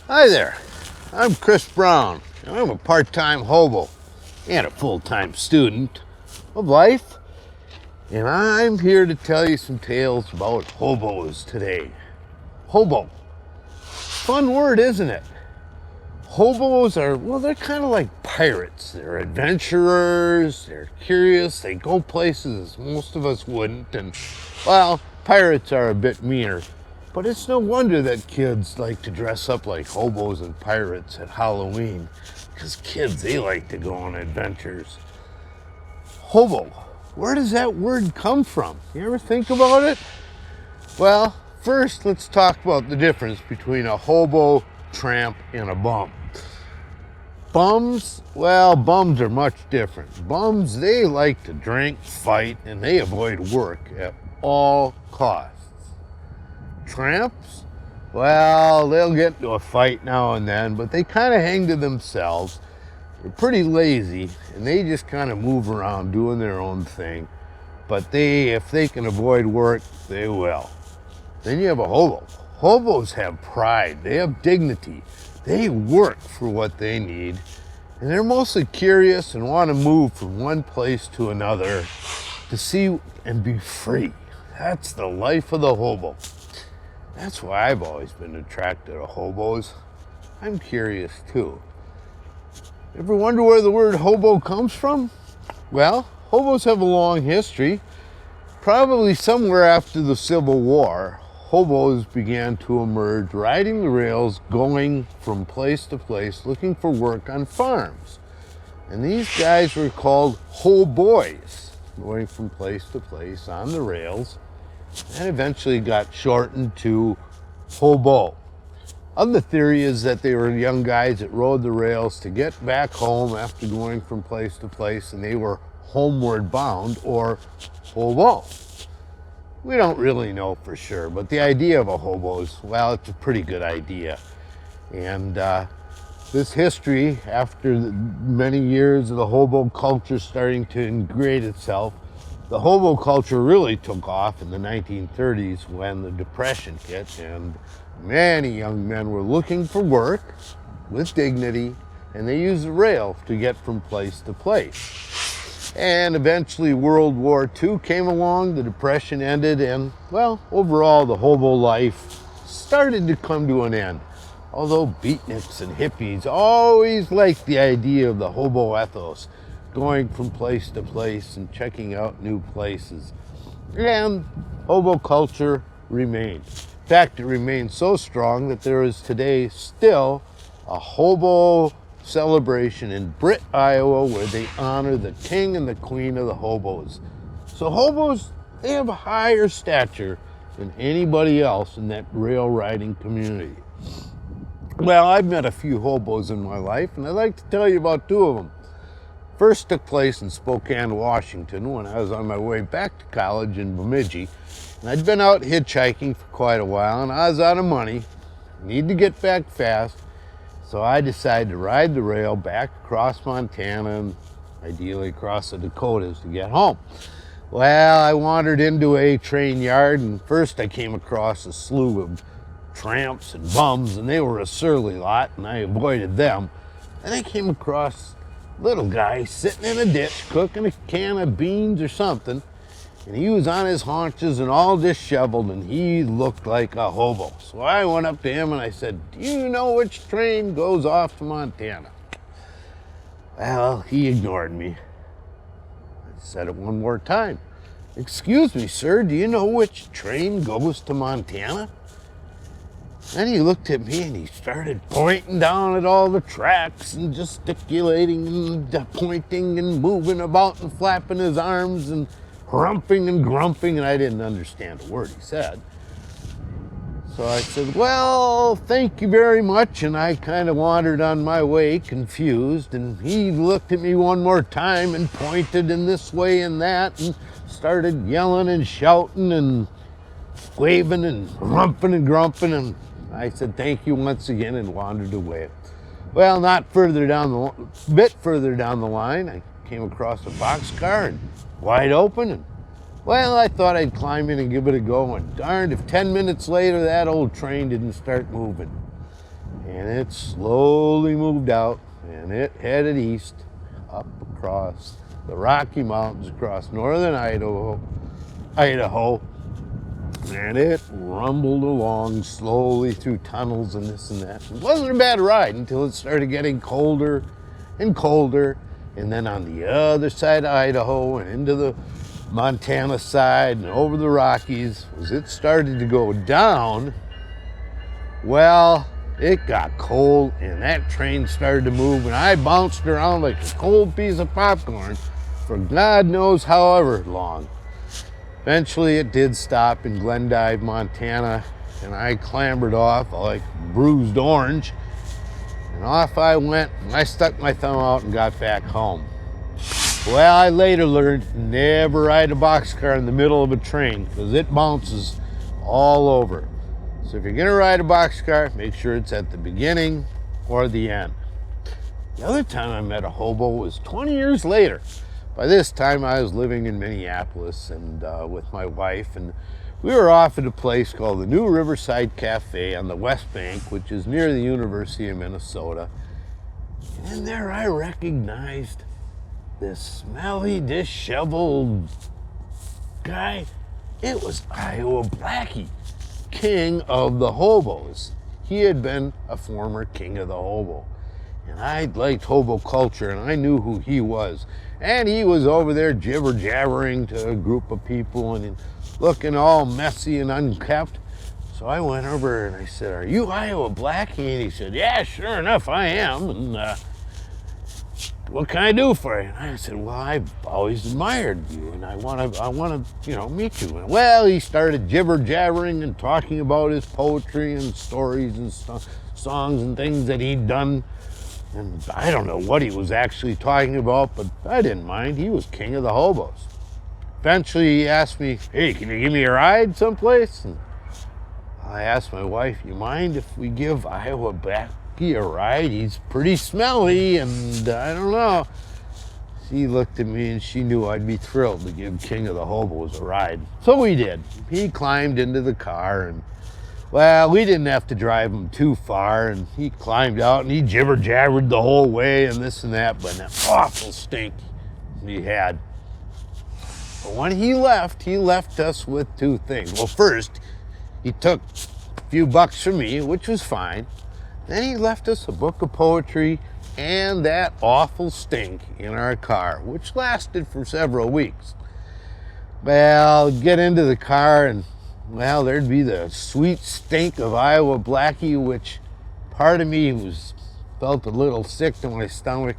Hi there, I'm Chris Brown, and I'm a part-time hobo and a full-time student of life, and I'm here to tell you some tales about hobos today. Hobo. Fun word, isn't it? Hobos are, well, they're kind of like pirates. They're adventurers, they're curious, they go places most of us wouldn't, and, well, pirates are a bit meaner. But it's no wonder that kids like to dress up like hobos and pirates at Halloween, because kids, they like to go on adventures. Hobo, where does that word come from? You ever think about it? Well, first let's talk about the difference between a hobo, tramp, and a bum. Bums, well, bums are much different. Bums, they like to drink, fight, and they avoid work at all costs. Tramps, well, they'll get into a fight now and then, but they kind of hang to themselves. They're pretty lazy, and they just kind of move around doing their own thing. But if they can avoid work, they will. Then you have a hobo. Hobos have pride. They have dignity. They work for what they need, and they're mostly curious and want to move from one place to another to see and be free. That's the life of the hobo. That's why I've always been attracted to hobos. I'm curious too. Ever wonder where the word hobo comes from? Well, hobos have a long history. Probably somewhere after the Civil War, hobos began to emerge, riding the rails, going from place to place, looking for work on farms. And these guys were called hoboys, going from place to place on the rails, and eventually got shortened to hobo. Other theory is that they were young guys that rode the rails to get back home after going from place to place, and they were homeward bound, or hobo. We don't really know for sure, but the idea of a hobo is, well, it's a pretty good idea. And this history, after many years of the hobo culture starting to integrate itself, the hobo culture really took off in the 1930s when the Depression hit, and many young men were looking for work with dignity, and they used the rail to get from place to place. And eventually World War II came along, the Depression ended, and, well, overall the hobo life started to come to an end. Although beatniks and hippies always liked the idea of the hobo ethos, going from place to place and checking out new places. And hobo culture remained. In fact, it remains so strong that there is today still a hobo celebration in Britt, Iowa, where they honor the king and the queen of the hobos. So hobos, they have a higher stature than anybody else in that rail riding community. Well, I've met a few hobos in my life, and I'd like to tell you about two of them. First took place in Spokane, Washington, when I was on my way back to college in Bemidji. And I'd been out hitchhiking for quite a while, and I was out of money, need to get back fast, so I decided to ride the rail back across Montana and ideally across the Dakotas to get home. Well, I wandered into a train yard, and first I came across a slew of tramps and bums, and they were a surly lot, and I avoided them. And I came across little guy sitting in a ditch cooking a can of beans or something, and he was on his haunches and all disheveled, and he looked like a hobo. So I went up to him and I said, "Do you know which train goes off to Montana?" Well, he ignored me. I said it one more time. "Excuse me, sir, do you know which train goes to Montana?" Then he looked at me and he started pointing down at all the tracks and gesticulating and pointing and moving about and flapping his arms and grumping and grumping, and I didn't understand a word he said. So I said, "Well, thank you very much," and I kind of wandered on my way, confused, and he looked at me one more time and pointed in this way and that and started yelling and shouting and waving and grumping and grumping, and I said thank you once again and wandered away. Well, bit further down the line, I came across a boxcar and wide open, and well, I thought I'd climb in and give it a go, and darned if 10 minutes later that old train didn't start moving. and it slowly moved out, and it headed east, up across the Rocky Mountains, across northern Idaho, and it rumbled along slowly through tunnels and this and that. It wasn't a bad ride until it started getting colder and colder, and then on the other side of Idaho and into the Montana side and over the Rockies, as it started to go down, well, it got cold and that train started to move, and I bounced around like a cold piece of popcorn for God knows however long. Eventually it did stop in Glendive, Montana, and I clambered off like bruised orange, and off I went, and I stuck my thumb out and got back home. Well, I later learned never ride a boxcar in the middle of a train because it bounces all over. So if you're gonna ride a boxcar, make sure it's at the beginning or the end. The other time I met a hobo was 20 years later. By this time I was living in Minneapolis and with my wife, and we were off at a place called the New Riverside Cafe on the West Bank, which is near the University of Minnesota. And in there I recognized this smelly, disheveled guy. It was Iowa Blackie, king of the hobos. He had been a former king of the hobo. And I liked hobo culture, and I knew who he was. And he was over there jibber-jabbering to a group of people and looking all messy and unkempt. So I went over and I said, "Are you Iowa Blackie?" And he said, "Yeah, sure enough, I am. And what can I do for you?" And I said, "Well, I've always admired you, and I want to, meet you." And well, he started jibber-jabbering and talking about his poetry and stories and songs and things that he'd done. And I don't know what he was actually talking about, but I didn't mind. He was king of the hobos. Eventually, he asked me, "Hey, can you give me a ride someplace?" And I asked my wife, "You mind if we give Iowa Blackie a ride? He's pretty smelly, and I don't know." She looked at me, and she knew I'd be thrilled to give King of the Hobos a ride. So we did. He climbed into the car, and well, we didn't have to drive him too far, and he climbed out and he jibber-jabbered the whole way and this and that, but an awful stink he had. But when he left us with two things. Well, first, he took a few bucks from me, which was fine. Then he left us a book of poetry and that awful stink in our car, which lasted for several weeks. Well, get into the car and well, there'd be the sweet stink of Iowa Blackie, which part of me felt a little sick to my stomach,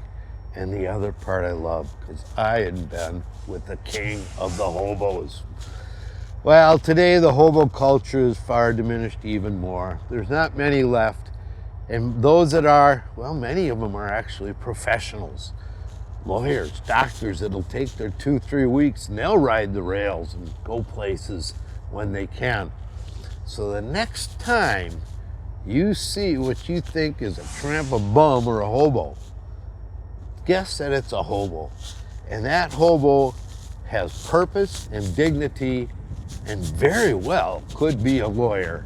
and the other part I loved, because I had been with the king of the hobos. Well, today the hobo culture is far diminished even more. There's not many left, and those that are, well, many of them are actually professionals. Lawyers, doctors that'll take their 2-3 weeks, and they'll ride the rails and go places when they can. So the next time you see what you think is a tramp, a bum, or a hobo, guess that it's a hobo. And that hobo has purpose and dignity and very well could be a lawyer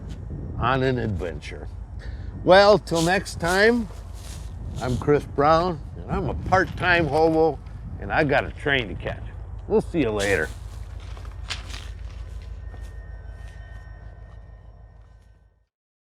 on an adventure. Well, till next time, I'm Chris Brown, and I'm a part-time hobo, and I got a train to catch. We'll see you later.